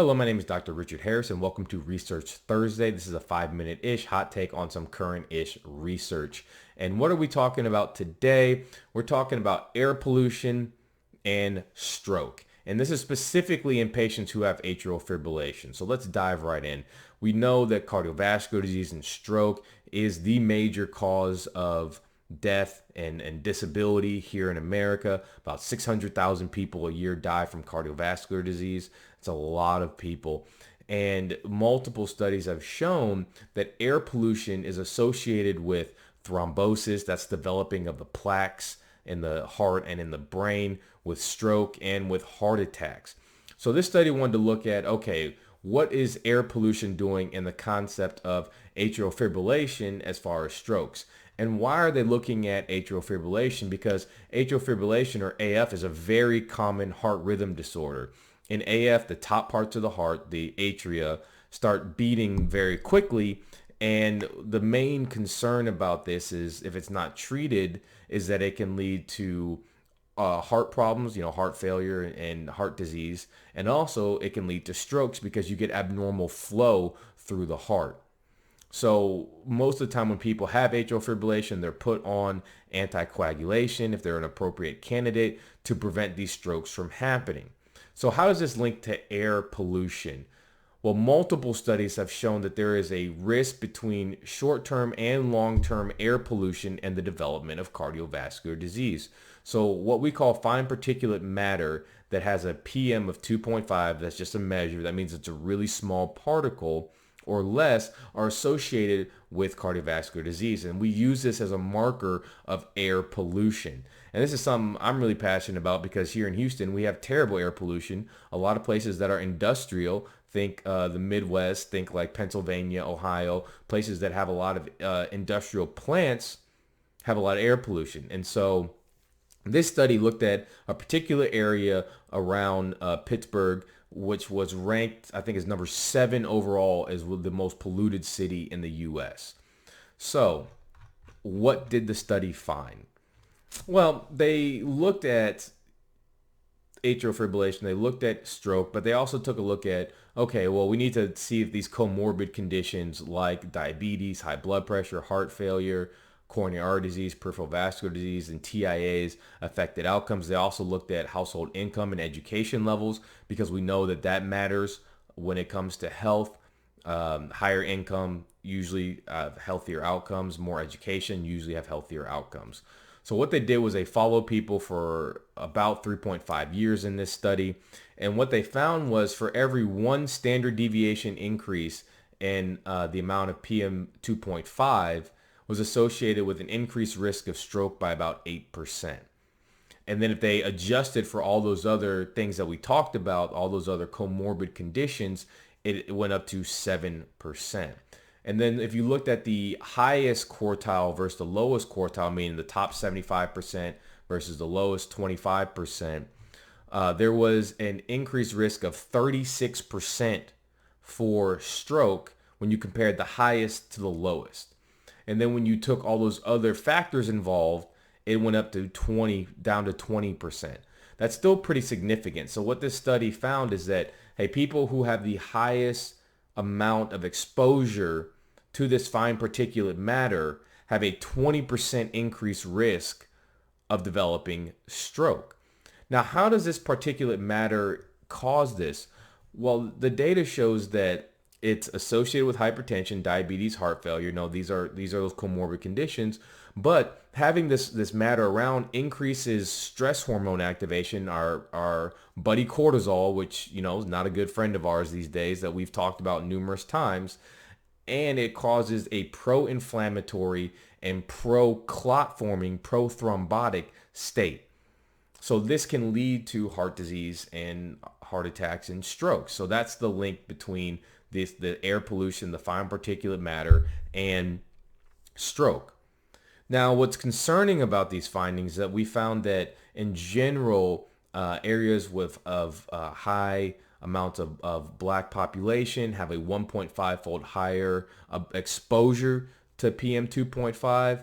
Hello, my name is Dr. Richard Harris, and welcome to Research Thursday. This is a 5-minute-ish hot take on some current-ish research. And what are we talking about today? We're talking about air pollution and stroke. And this is specifically in patients who have atrial fibrillation. So let's dive right in. We know that cardiovascular disease and stroke is the major cause of death and disability here in America. About 600,000 people a year die from cardiovascular disease. It's a lot of people. And multiple studies have shown that air pollution is associated with thrombosis, that's developing of the plaques in the heart and in the brain, with stroke and with heart attacks. So this study wanted to look at, okay, what is air pollution doing in the concept of atrial fibrillation as far as strokes? And why are they looking at atrial fibrillation? Because atrial fibrillation, or AF, is a very common heart rhythm disorder. In AF, the top parts of the heart, the atria, start beating very quickly. And the main concern about this is, if it's not treated, is that it can lead to heart problems, heart failure and heart disease. And also it can lead to strokes because you get abnormal flow through the heart. So most of the time when people have atrial fibrillation, they're put on anticoagulation if they're an appropriate candidate to prevent these strokes from happening. So how does this link to air pollution? Well, multiple studies have shown that there is a risk between short-term and long-term air pollution and the development of cardiovascular disease. So what we call fine particulate matter that has a PM of 2.5, that's just a measure, that means it's a really small particle or less, are associated with cardiovascular disease. And we use this as a marker of air pollution. And this is something I'm really passionate about because here in Houston, we have terrible air pollution. A lot of places that are industrial, think the Midwest, think like Pennsylvania, Ohio, places that have a lot of industrial plants have a lot of air pollution. And so this study looked at a particular area around Pittsburgh, which was ranked, I think, as number 7 overall as the most polluted city in the U.S. So what did the study find? Well, they looked at atrial fibrillation, they looked at stroke, but they also took a look at, okay, well, we need to see if these comorbid conditions like diabetes, high blood pressure, heart failure, coronary artery disease, peripheral vascular disease, and TIAs affected outcomes. They also looked at household income and education levels because we know that that matters when it comes to health. Higher income usually have healthier outcomes. More education usually have healthier outcomes. So what they did was they followed people for about 3.5 years in this study. And what they found was for every one standard deviation increase in the amount of PM 2.5 was associated with an increased risk of stroke by about 8%. And then if they adjusted for all those other things that we talked about, all those other comorbid conditions, it went up to 7%. And then if you looked at the highest quartile versus the lowest quartile, meaning the top 75% versus the lowest 25%, there was an increased risk of 36% for stroke when you compared the highest to the lowest. And then when you took all those other factors involved, it went up to down to 20%. That's still pretty significant. So what this study found is that, hey, people who have the highest amount of exposure to this fine particulate matter have a 20% increased risk of developing stroke. Now, how does this particulate matter cause this? Well, the data shows that it's associated with hypertension, diabetes, heart failure. No, these are those comorbid conditions. But having this matter around increases stress hormone activation, our buddy cortisol, which is not a good friend of ours these days that we've talked about numerous times, and it causes a pro-inflammatory and pro-clot forming, pro-thrombotic state. So this can lead to heart disease and heart attacks and strokes. So that's the link between the air pollution, the fine particulate matter, and stroke. Now, what's concerning about these findings is that we found that in general, areas of high amounts of black population have a 1.5-fold higher exposure to PM 2.5,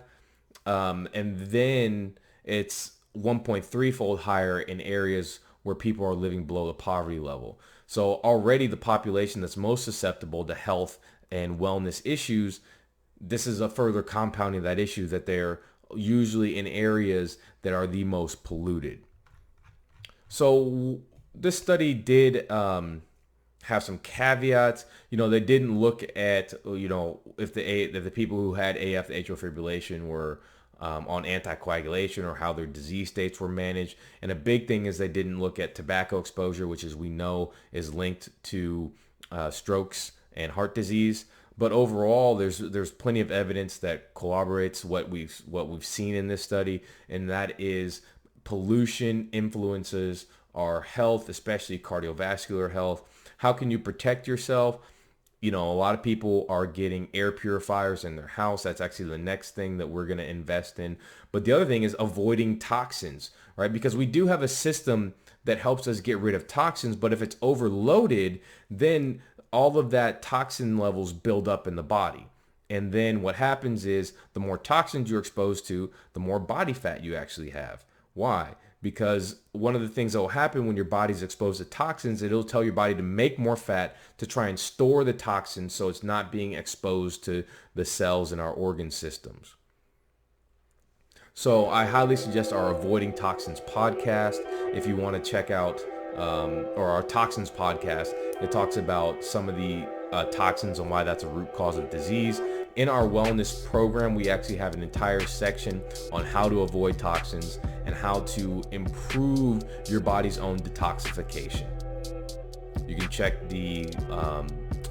and then it's 1.3-fold higher in areas where people are living below the poverty level. So already the population that's most susceptible to health and wellness issues, this is a further compounding that issue that they're usually in areas that are the most polluted. So this study did have some caveats. They didn't look at, if the people who had AF, the atrial fibrillation, were on anticoagulation or how their disease states were managed. And a big thing is they didn't look at tobacco exposure, which, as we know, is linked to strokes and heart disease. But overall, there's plenty of evidence that corroborates what we've seen in this study, and that is pollution influences our health, especially cardiovascular health. How can you protect yourself? A lot of people are getting air purifiers in their house. That's actually the next thing that we're going to invest in. But the other thing is avoiding toxins, right? Because we do have a system that helps us get rid of toxins, but if it's overloaded, then all of that toxin levels build up in the body. And then what happens is the more toxins you're exposed to, the more body fat you actually have. Why? Because one of the things that will happen when your body's exposed to toxins, it'll tell your body to make more fat to try and store the toxins so it's not being exposed to the cells in our organ systems. So I highly suggest our Avoiding Toxins podcast if you want to check out, or our Toxins podcast. It talks about some of the toxins and why that's a root cause of disease. In our wellness program, we actually have an entire section on how to avoid toxins and how to improve your body's own detoxification. You can check the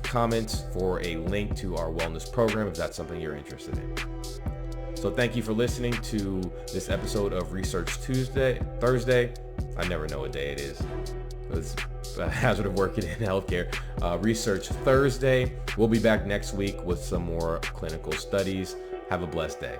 comments for a link to our wellness program if that's something you're interested in. So thank you for listening to this episode of Research Thursday. I never know what day it is. It's a hazard of working in healthcare. Research Thursday. We'll be back next week with some more clinical studies. Have a blessed day.